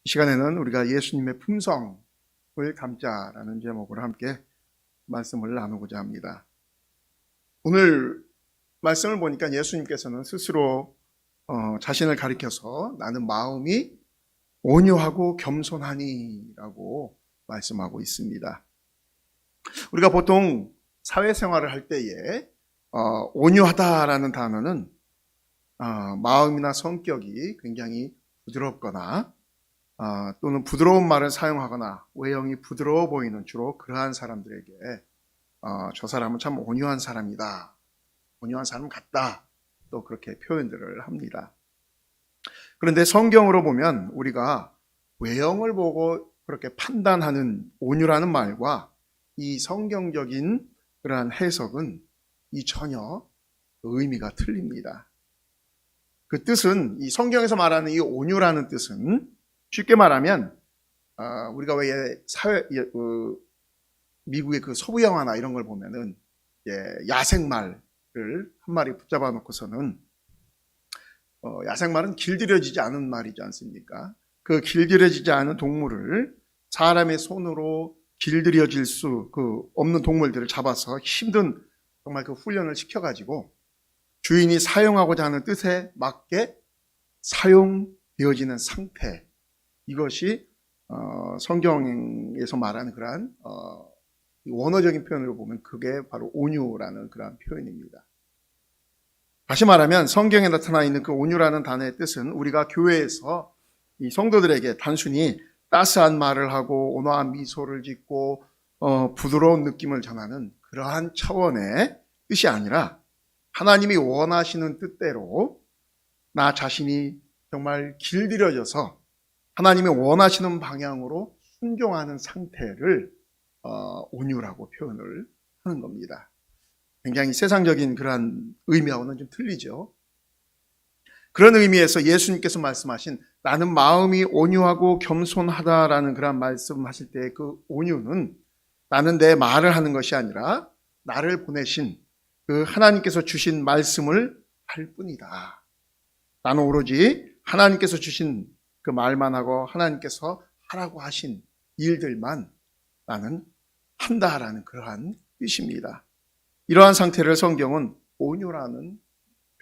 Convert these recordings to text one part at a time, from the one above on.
이 시간에는 우리가 예수님의 품성을 담자라는 제목으로 함께 말씀을 나누고자 합니다. 오늘 말씀을 보니까 예수님께서는 스스로 자신을 가리켜서 나는 마음이 온유하고 겸손하니라고 말씀하고 있습니다. 우리가 보통 사회생활을 할 때에 온유하다라는 단어는 마음이나 성격이 굉장히 부드럽거나 또는 부드러운 말을 사용하거나 외형이 부드러워 보이는 주로 그러한 사람들에게 저 사람은 참 온유한 사람이다, 온유한 사람 같다, 또 그렇게 표현들을 합니다. 그런데 성경으로 보면 우리가 외형을 보고 그렇게 판단하는 온유라는 말과 이 성경적인 그러한 해석은 이 전혀 의미가 틀립니다. 그 뜻은, 이 성경에서 말하는 이 온유라는 뜻은 쉽게 말하면 우리가 왜 미국의 그 서부 영화나 이런 걸 보면은 야생말을 한 마리 붙잡아 놓고서는 야생말은 길들여지지 않은 말이지 않습니까? 그 길들여지지 않은 동물을 사람의 손으로 길들여질 수 없는 동물들을 잡아서 힘든 정말 그 훈련을 시켜가지고 주인이 사용하고자 하는 뜻에 맞게 사용되어지는 상태, 이것이 성경에서 말하는 그러한 원어적인 표현으로 보면 그게 바로 온유라는 그러한 표현입니다. 다시 말하면 성경에 나타나 있는 그 온유라는 단어의 뜻은 우리가 교회에서 이 성도들에게 단순히 따스한 말을 하고 온화한 미소를 짓고 부드러운 느낌을 전하는 그러한 차원의 뜻이 아니라 하나님이 원하시는 뜻대로 나 자신이 정말 길들여져서 하나님이 원하시는 방향으로 순종하는 상태를 온유라고 표현을 하는 겁니다. 굉장히 세상적인 그러한 의미하고는 좀 틀리죠. 그런 의미에서 예수님께서 말씀하신 나는 마음이 온유하고 겸손하다라는 그런 말씀하실 때 그 온유는 나는 내 말을 하는 것이 아니라 나를 보내신 그 하나님께서 주신 말씀을 할 뿐이다. 나는 오로지 하나님께서 주신 그 말만 하고 하나님께서 하라고 하신 일들만 나는 한다라는 그러한 뜻입니다. 이러한 상태를 성경은 온유라는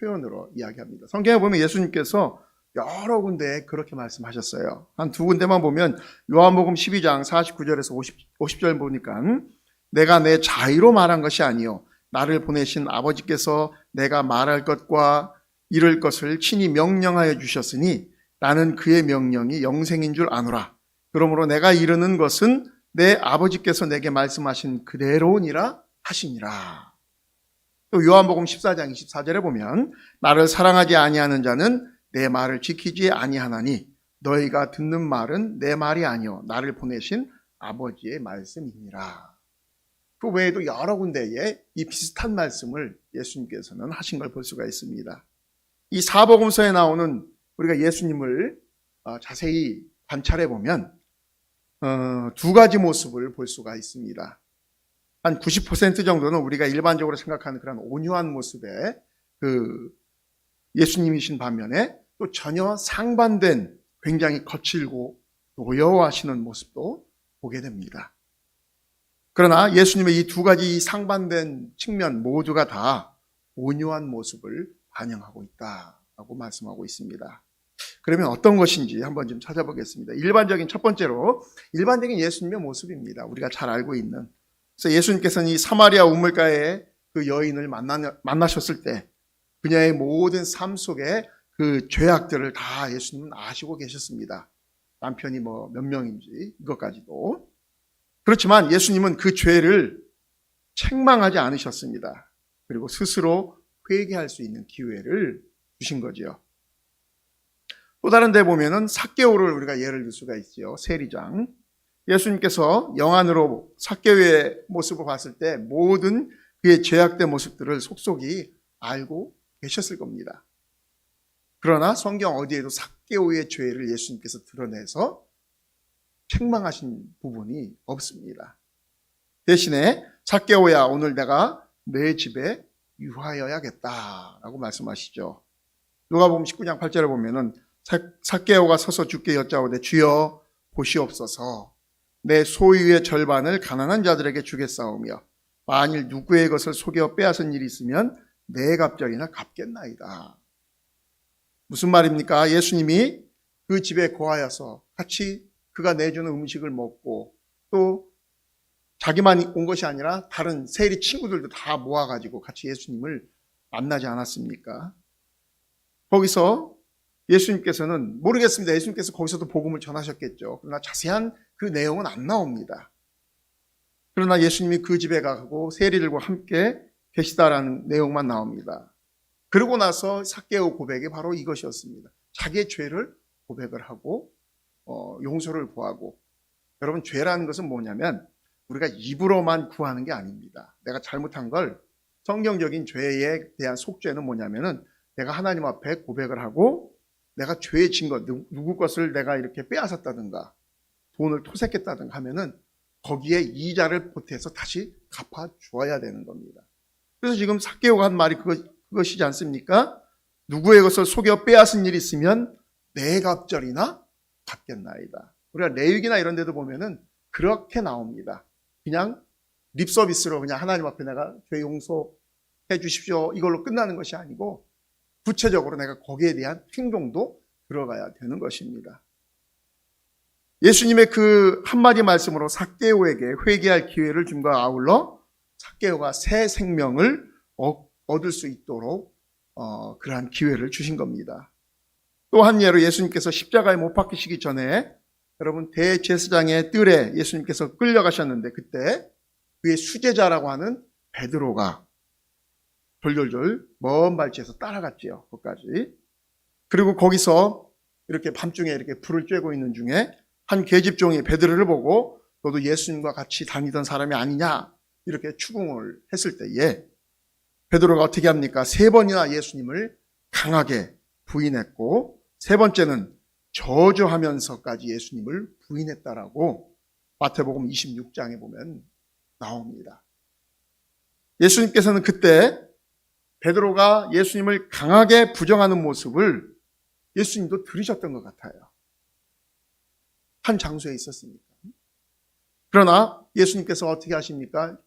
표현으로 이야기합니다. 성경에 보면 예수님께서 여러 군데에 그렇게 말씀하셨어요. 한 두 군데만 보면 요한복음 12장 49절에서 50절 보니까 내가 내 자의로 말한 것이 아니요 나를 보내신 아버지께서 내가 말할 것과 이룰 것을 친히 명령하여 주셨으니 나는 그의 명령이 영생인 줄 아노라. 그러므로 내가 이르는 것은 내 아버지께서 내게 말씀하신 그대로니라 하시니라. 또 요한복음 14장 24절에 보면 나를 사랑하지 아니하는 자는 내 말을 지키지 아니하나니 너희가 듣는 말은 내 말이 아니요 나를 보내신 아버지의 말씀이니라. 그 외에도 여러 군데에 이 비슷한 말씀을 예수님께서는 하신 걸 볼 수가 있습니다. 이 사복음서에 나오는 우리가 예수님을 자세히 관찰해 보면 두 가지 모습을 볼 수가 있습니다. 한 90% 정도는 우리가 일반적으로 생각하는 그런 온유한 모습의 그 예수님이신 반면에 또 전혀 상반된 굉장히 거칠고 노여워하시는 모습도 보게 됩니다. 그러나 예수님의 이 두 가지 상반된 측면 모두가 다 온유한 모습을 반영하고 있다라고 말씀하고 있습니다. 그러면 어떤 것인지 한번 좀 찾아보겠습니다. 첫 번째로 일반적인 예수님의 모습입니다. 우리가 잘 알고 있는. 그래서 예수님께서는 이 사마리아 우물가에 그 여인을 만나셨을 때 그녀의 모든 삶 속에 그 죄악들을 다 예수님은 아시고 계셨습니다. 남편이 몇 명인지 이것까지도. 그렇지만 예수님은 그 죄를 책망하지 않으셨습니다. 그리고 스스로 회개할 수 있는 기회를 주신 거지요. 또 다른 데 보면은 삭개오를 우리가 예를 들 수가 있죠. 세리장. 예수님께서 영안으로 삭개오의 모습을 봤을 때 모든 그의 죄악된 모습들을 속속이 알고 계셨을 겁니다. 그러나 성경 어디에도 삭개오의 죄를 예수님께서 드러내서 책망하신 부분이 없습니다. 대신에 삭개오야 오늘 내가 내 집에 유하여야겠다라고 말씀하시죠. 누가복음 19장 8절에 보면은 삭개오가 서서 주께 여짜오되 주여 보시옵소서. 내 소유의 절반을 가난한 자들에게 주겠사오며 만일 누구의 것을 속여 빼앗은 일이 있으면 네 갑절이나 갚겠나이다. 무슨 말입니까? 예수님이 그 집에 거하여서 같이 그가 내주는 음식을 먹고 또 자기만 온 것이 아니라 다른 세리 친구들도 다 모아가지고 같이 예수님을 만나지 않았습니까? 거기서 예수님께서는 모르겠습니다. 예수님께서 거기서도 복음을 전하셨겠죠. 그러나 자세한 그 내용은 안 나옵니다. 그러나 예수님이 그 집에 가고 세리들과 함께 계시다라는 내용만 나옵니다. 그러고 나서 삭개오 고백이 바로 이것이었습니다. 자기의 죄를 고백을 하고 용서를 구하고, 여러분 죄라는 것은 뭐냐면 우리가 입으로만 구하는 게 아닙니다. 내가 잘못한 걸, 성경적인 죄에 대한 속죄는 뭐냐면은 내가 하나님 앞에 고백을 하고 내가 죄에 진 것, 누구 것을 내가 이렇게 빼앗았다든가 돈을 토색했다든가 하면은 거기에 이자를 보태서 다시 갚아 주어야 되는 겁니다. 그래서 지금 삭개오가 한 말이 그것이지 않습니까? 누구의 것을 속여 빼앗은 일이 있으면 네 갑절이나 갚겠나이다. 우리가 레위기나 이런 데도 보면은 그렇게 나옵니다. 그냥 립 서비스로 그냥 하나님 앞에 내가 죄 용서해 주십시오 이걸로 끝나는 것이 아니고 구체적으로 내가 거기에 대한 행동도 들어가야 되는 것입니다. 예수님의 그 한마디 말씀으로 삭개오에게 회개할 기회를 줌과 아울러 삭개오가 새 생명을 얻을 수 있도록 그러한 기회를 주신 겁니다. 또 한 예로 예수님께서 십자가에 못 박히시기 전에 여러분 대제사장의 뜰에 예수님께서 끌려가셨는데 그때 그의 수제자라고 하는 베드로가 졸졸졸 먼 발치에서 따라갔지요. 거기까지. 그리고 거기서 이렇게 밤중에 이렇게 불을 쬐고 있는 중에 한 계집종이 베드로를 보고 너도 예수님과 같이 다니던 사람이 아니냐 이렇게 추궁을 했을 때에 베드로가 어떻게 합니까? 3번이나 예수님을 강하게 부인했고 세 번째는 저주하면서까지 예수님을 부인했다라고 마태복음 26장에 보면 나옵니다. 예수님께서는 그때 베드로가 예수님을 강하게 부정하는 모습을 예수님도 들으셨던 것 같아요. 한 장소에 있었으니까. 그러나 예수님께서 어떻게 하십니까?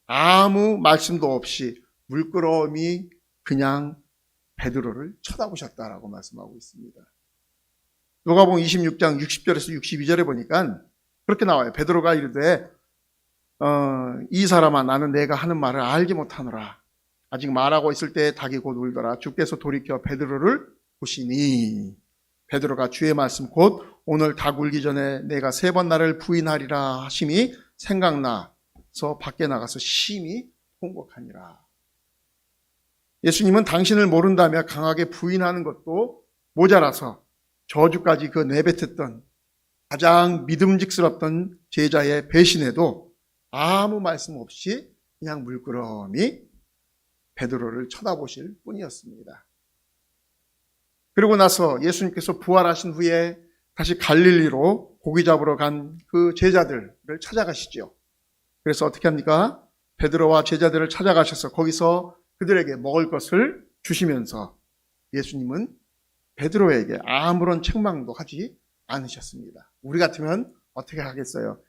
아무 말씀도 없이 물끄러미 그냥 베드로를 쳐다보셨다라고 말씀하고 있습니다. 누가복음 26장 60절에서 62절에 보니까 그렇게 나와요. 베드로가 이르되 이 사람아 나는 내가 하는 말을 알지 못하노라. 아직 말하고 있을 때 닭이 곧 울더라. 주께서 돌이켜 베드로를 보시니 베드로가 주의 말씀 곧 오늘 닭 울기 전에 내가 3번 나를 부인하리라 하심이 생각나서 밖에 나가서 심히 통곡하니라. 예수님은 당신을 모른다며 강하게 부인하는 것도 모자라서 저주까지 그 내뱉었던 가장 믿음직스럽던 제자의 배신에도 아무 말씀 없이 그냥 물끄러미 베드로를 쳐다보실 뿐이었습니다. 그리고 나서 예수님께서 부활하신 후에 다시 갈릴리로 고기 잡으러 간 그 제자들을 찾아가시죠. 그래서 어떻게 합니까? 베드로와 제자들을 찾아가셔서 거기서 그들에게 먹을 것을 주시면서 예수님은 베드로에게 아무런 책망도 하지 않으셨습니다. 우리 같으면 어떻게 하겠어요?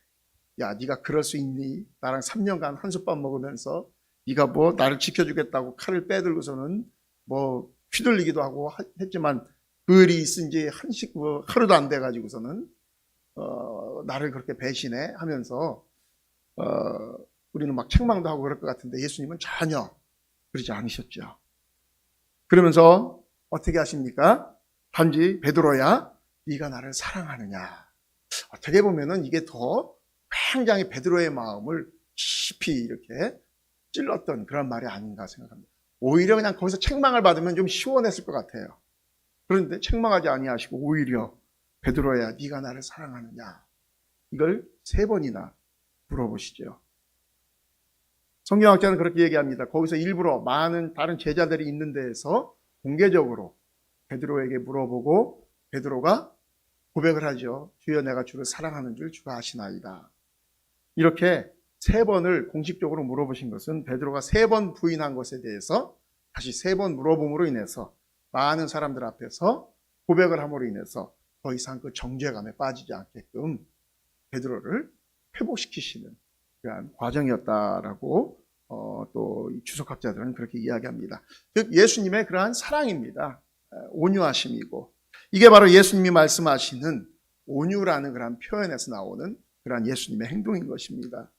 야, 네가 그럴 수 있니? 나랑 3년간 한솥밥 먹으면서 네가 뭐 나를 지켜주겠다고 칼을 빼들고서는 뭐 휘둘리기도 하고 했지만 그 일이 있은 지 하루도 안 돼가지고서는 나를 그렇게 배신해 하면서 우리는 막 책망도 하고 그럴 것 같은데 예수님은 전혀 그러지 않으셨죠. 그러면서 어떻게 하십니까? 단지 베드로야 네가 나를 사랑하느냐. 어떻게 보면은 이게 더 굉장히 베드로의 마음을 깊이 이렇게 찔렀던 그런 말이 아닌가 생각합니다. 오히려 그냥 거기서 책망을 받으면 좀 시원했을 것 같아요. 그런데 책망하지 아니하시고 오히려 베드로야 네가 나를 사랑하느냐 이걸 3번이나 물어보시죠. 성경학자는 그렇게 얘기합니다. 거기서 일부러 많은 다른 제자들이 있는 데에서 공개적으로 베드로에게 물어보고 베드로가 고백을 하죠. 주여 내가 주를 사랑하는 줄 주가 아시나이다. 이렇게 3번을 공식적으로 물어보신 것은 베드로가 3번 부인한 것에 대해서 다시 3번 물어봄으로 인해서 많은 사람들 앞에서 고백을 함으로 인해서 더 이상 그 정죄감에 빠지지 않게끔 베드로를 회복시키시는 그러한 과정이었다라고 또 주석학자들은 그렇게 이야기합니다. 즉 예수님의 그러한 사랑입니다. 온유하심이고 이게 바로 예수님이 말씀하시는 온유라는 그러한 표현에서 나오는 그러한 예수님의 행동인 것입니다.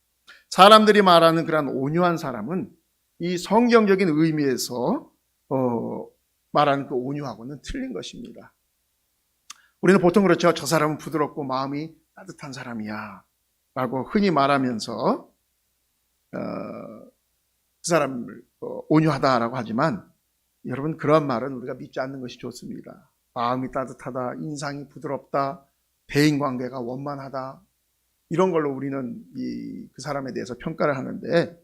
사람들이 말하는 그러한 온유한 사람은 이 성경적인 의미에서 말하는 그 온유하고는 틀린 것입니다. 우리는 보통 그렇죠. 저 사람은 부드럽고 마음이 따뜻한 사람이야 라고 흔히 말하면서 그 사람을 온유하다라고 하지만 여러분 그런 말은 우리가 믿지 않는 것이 좋습니다. 마음이 따뜻하다, 인상이 부드럽다, 대인관계가 원만하다 이런 걸로 우리는 그 사람에 대해서 평가를 하는데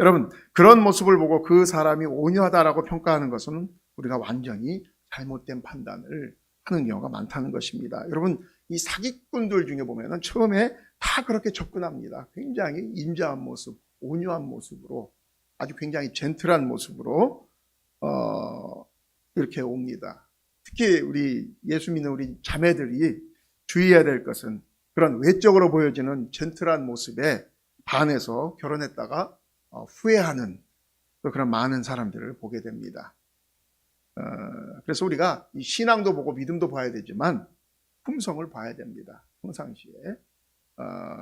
여러분 그런 모습을 보고 그 사람이 온유하다라고 평가하는 것은 우리가 완전히 잘못된 판단을 하는 경우가 많다는 것입니다. 여러분 이 사기꾼들 중에 보면은 처음에 다 그렇게 접근합니다. 굉장히 인자한 모습, 온유한 모습으로 아주 굉장히 젠틀한 모습으로 이렇게 옵니다. 특히 우리 예수 믿는 우리 자매들이 주의해야 될 것은 그런 외적으로 보여지는 젠틀한 모습에 반해서 결혼했다가 후회하는 그런 많은 사람들을 보게 됩니다. 그래서 우리가 이 신앙도 보고 믿음도 봐야 되지만 품성을 봐야 됩니다. 평상시에.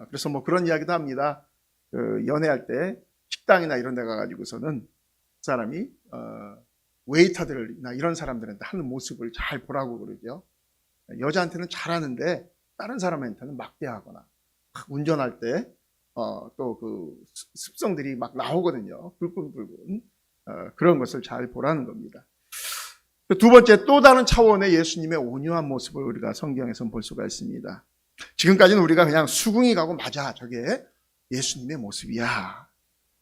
그래서 뭐 그런 이야기도 합니다. 연애할 때 식당이나 이런 데 가가지고서는 사람이 웨이터들이나 이런 사람들한테 하는 모습을 잘 보라고 그러죠. 여자한테는 잘하는데 다른 사람한테는 막대하거나 운전할 때 또 그 습성들이 막 나오거든요. 불끈불끈 그런 것을 잘 보라는 겁니다. 두 번째 또 다른 차원의 예수님의 온유한 모습을 우리가 성경에서 볼 수가 있습니다. 지금까지는 우리가 그냥 수긍이 가고 맞아 저게 예수님의 모습이야.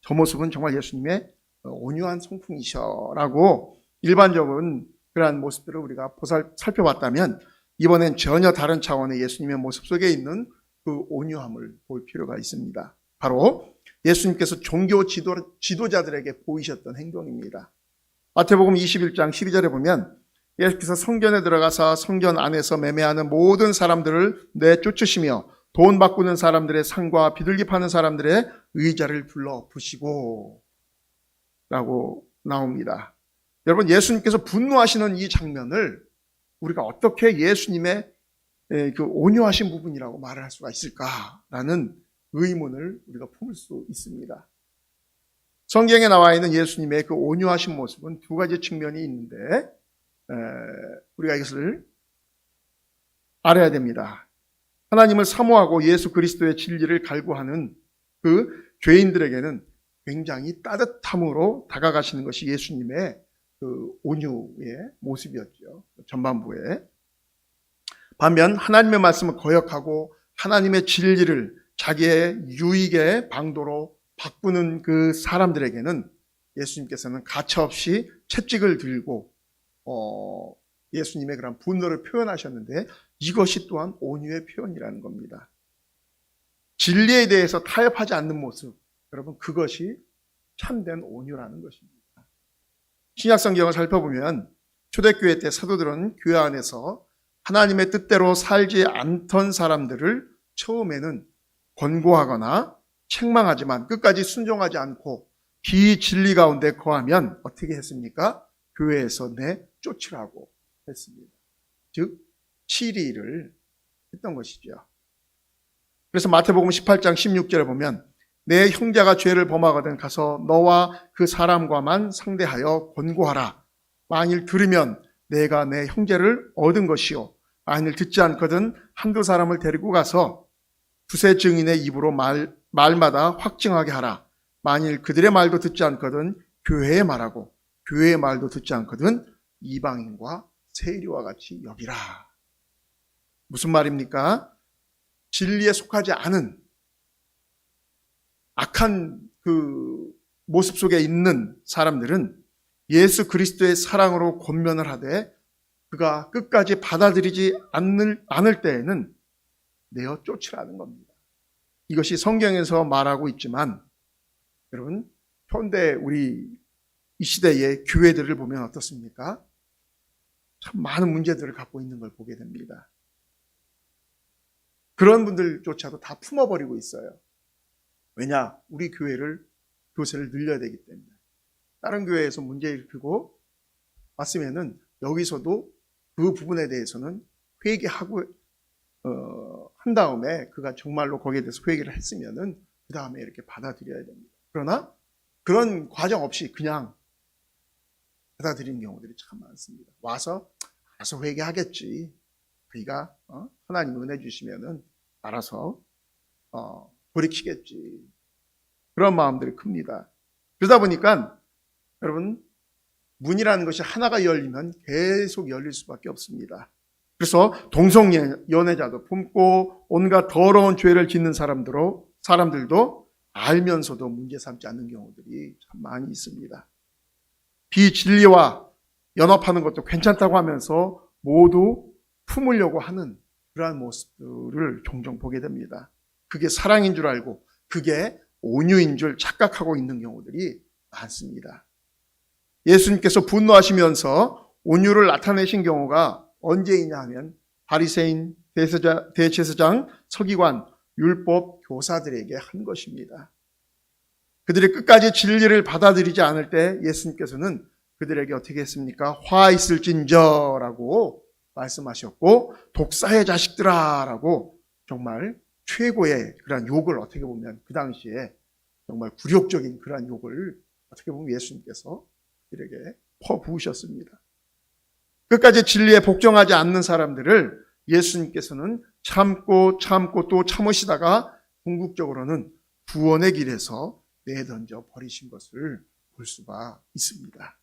저 모습은 정말 예수님의 온유한 성품이셔라고 일반적인 그러한 모습들을 우리가 살펴봤다면 이번엔 전혀 다른 차원의 예수님의 모습 속에 있는 그 온유함을 볼 필요가 있습니다. 바로 예수님께서 종교 지도자들에게 보이셨던 행동입니다. 마태복음 21장 12절에 보면 예수께서 성전에 들어가서 성전 안에서 매매하는 모든 사람들을 내쫓으시며 돈 바꾸는 사람들의 상과 비둘기 파는 사람들의 의자를 불러 부시고 라고 나옵니다. 여러분 예수님께서 분노하시는 이 장면을 우리가 어떻게 예수님의 그 온유하신 부분이라고 말을 할 수가 있을까라는 의문을 우리가 품을 수 있습니다. 성경에 나와 있는 예수님의 그 온유하신 모습은 두 가지 측면이 있는데 우리가 이것을 알아야 됩니다. 하나님을 사모하고 예수 그리스도의 진리를 갈구하는 그 죄인들에게는 굉장히 따뜻함으로 다가가시는 것이 예수님의 그 온유의 모습이었죠. 전반부에. 반면 하나님의 말씀을 거역하고 하나님의 진리를 자기의 유익의 방도로 바꾸는 그 사람들에게는 예수님께서는 가차없이 채찍을 들고 예수님의 그런 분노를 표현하셨는데 이것이 또한 온유의 표현이라는 겁니다. 진리에 대해서 타협하지 않는 모습, 여러분 그것이 참된 온유라는 것입니다. 신약 성경을 살펴보면 초대교회 때 사도들은 교회 안에서 하나님의 뜻대로 살지 않던 사람들을 처음에는 권고하거나 책망하지만 끝까지 순종하지 않고 비진리 가운데 거하면 어떻게 했습니까? 교회에서 내쫓으라고 했습니다. 즉 치리를 했던 것이죠. 그래서 마태복음 18장 16절에 보면 내 형제가 죄를 범하거든 가서 너와 그 사람과만 상대하여 권고하라. 만일 들으면 내가 내 형제를 얻은 것이요. 만일 듣지 않거든 한두 사람을 데리고 가서 두세 증인의 입으로 말마다 확증하게 하라. 만일 그들의 말도 듣지 않거든 교회의 말하고 교회의 말도 듣지 않거든 이방인과 세리와 같이 여기라. 무슨 말입니까? 진리에 속하지 않은 악한 그 모습 속에 있는 사람들은 예수 그리스도의 사랑으로 권면을 하되 그가 끝까지 받아들이지 않을 때에는 내어 쫓으라는 겁니다. 이것이 성경에서 말하고 있지만 여러분 현대 우리 이 시대의 교회들을 보면 어떻습니까? 참 많은 문제들을 갖고 있는 걸 보게 됩니다. 그런 분들조차도 다 품어버리고 있어요. 왜냐? 우리 교세를 늘려야 되기 때문에. 다른 교회에서 문제 일으키고 왔으면은 여기서도 그 부분에 대해서는 회개하고 한 다음에 그가 정말로 거기에 대해서 회개를 했으면은 그 다음에 이렇게 받아들여야 됩니다. 그러나 그런 과정 없이 그냥 받아들이는 경우들이 참 많습니다. 와서 알아서 회개하겠지. 그가 하나님 은혜 주시면은 알아서 돌이키겠지. 그런 마음들이 큽니다. 그러다 보니까 여러분 문이라는 것이 하나가 열리면 계속 열릴 수밖에 없습니다. 그래서 동성연애자도 품고 온갖 더러운 죄를 짓는 사람들도 알면서도 문제 삼지 않는 경우들이 참 많이 있습니다. 비진리와 연합하는 것도 괜찮다고 하면서 모두 품으려고 하는 그러한 모습들을 종종 보게 됩니다. 그게 사랑인 줄 알고 그게 온유인 줄 착각하고 있는 경우들이 많습니다. 예수님께서 분노하시면서 온유를 나타내신 경우가 언제이냐 하면 바리새인, 대제사장, 서기관, 율법 교사들에게 한 것입니다. 그들이 끝까지 진리를 받아들이지 않을 때 예수님께서는 그들에게 어떻게 했습니까? 화 있을진저라고 말씀하셨고 독사의 자식들아라고 정말 최고의 그런 욕을 어떻게 보면 그 당시에 정말 굴욕적인 그런 욕을 어떻게 보면 예수님께서 그들에게 퍼부으셨습니다. 끝까지 진리에 복종하지 않는 사람들을 예수님께서는 참고 또 참으시다가 궁극적으로는 구원의 길에서 내던져 버리신 것을 볼 수가 있습니다.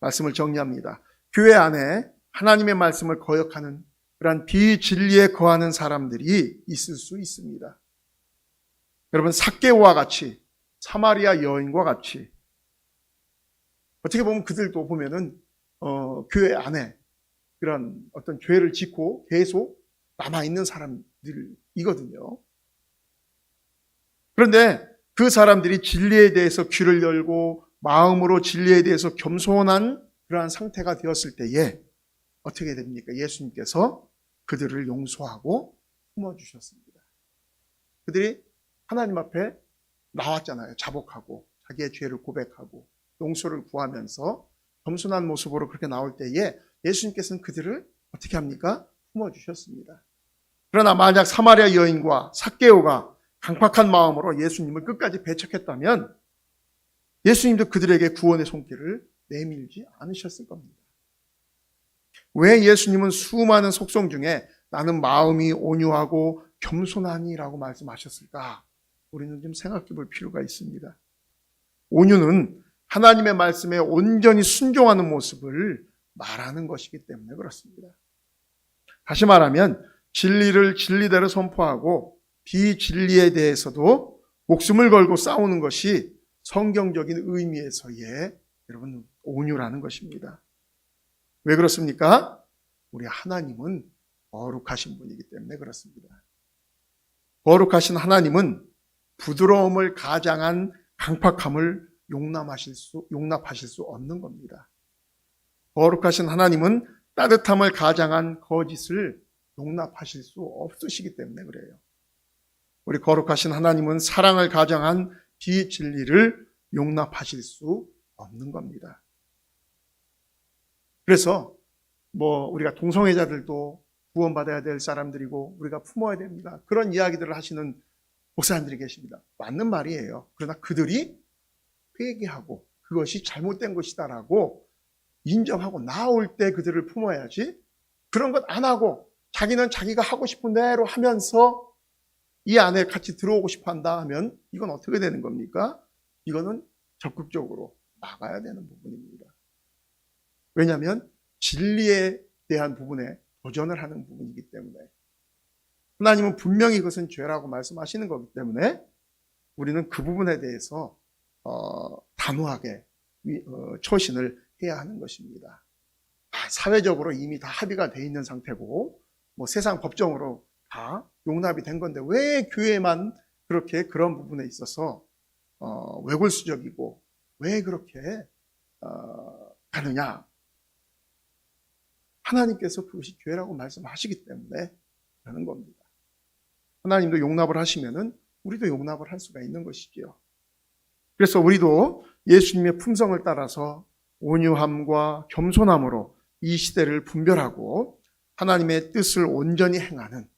말씀을 정리합니다. 교회 안에 하나님의 말씀을 거역하는 그런 비진리에 거하는 사람들이 있을 수 있습니다. 여러분 삭개오와 같이 사마리아 여인과 같이 어떻게 보면 그들도 보면은 교회 안에 그런 어떤 죄를 짓고 계속 남아있는 사람들이거든요. 그런데 그 사람들이 진리에 대해서 귀를 열고 마음으로 진리에 대해서 겸손한 그러한 상태가 되었을 때에 어떻게 됩니까? 예수님께서 그들을 용서하고 품어주셨습니다. 그들이 하나님 앞에 나왔잖아요. 자복하고 자기의 죄를 고백하고 용서를 구하면서 겸손한 모습으로 그렇게 나올 때에 예수님께서는 그들을 어떻게 합니까? 품어주셨습니다. 그러나 만약 사마리아 여인과 삭개오가 강팍한 마음으로 예수님을 끝까지 배척했다면 예수님도 그들에게 구원의 손길을 내밀지 않으셨을 겁니다. 왜 예수님은 수많은 속성 중에 나는 마음이 온유하고 겸손하니라고 말씀하셨을까? 우리는 좀 생각해 볼 필요가 있습니다. 온유는 하나님의 말씀에 온전히 순종하는 모습을 말하는 것이기 때문에 그렇습니다. 다시 말하면 진리를 진리대로 선포하고 비진리에 대해서도 목숨을 걸고 싸우는 것이 성경적인 의미에서의 여러분 온유라는 것입니다. 왜 그렇습니까? 우리 하나님은 거룩하신 분이기 때문에 그렇습니다. 거룩하신 하나님은 부드러움을 가장한 강팍함을 용납하실 수 없는 겁니다. 거룩하신 하나님은 따뜻함을 가장한 거짓을 용납하실 수 없으시기 때문에 그래요. 우리 거룩하신 하나님은 사랑을 가장한 비진리를 용납하실 수 없는 겁니다. 그래서 우리가 동성애자들도 구원받아야 될 사람들이고 우리가 품어야 됩니다. 그런 이야기들을 하시는 목사님들이 계십니다. 맞는 말이에요. 그러나 그들이 회개하고 그것이 잘못된 것이다라고 인정하고 나올 때 그들을 품어야지 그런 것 안 하고 자기는 자기가 하고 싶은 대로 하면서 이 안에 같이 들어오고 싶어 한다 하면 이건 어떻게 되는 겁니까? 이거는 적극적으로 막아야 되는 부분입니다. 왜냐하면 진리에 대한 부분에 도전을 하는 부분이기 때문에 하나님은 분명히 그것은 죄라고 말씀하시는 거기 때문에 우리는 그 부분에 대해서 단호하게 처신을 해야 하는 것입니다. 사회적으로 이미 다 합의가 돼 있는 상태고 세상 법정으로 다 용납이 된 건데 왜 교회만 그렇게 그런 부분에 있어서 외골수적이고 왜 그렇게 가느냐? 하나님께서 그것이 죄라고 말씀하시기 때문에 그러는 겁니다. 하나님도 용납을 하시면은 우리도 용납을 할 수가 있는 것이지요. 그래서 우리도 예수님의 품성을 따라서 온유함과 겸손함으로 이 시대를 분별하고 하나님의 뜻을 온전히 행하는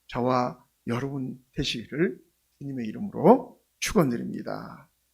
저와 여러분 되시기를 주님의 이름으로 축원드립니다.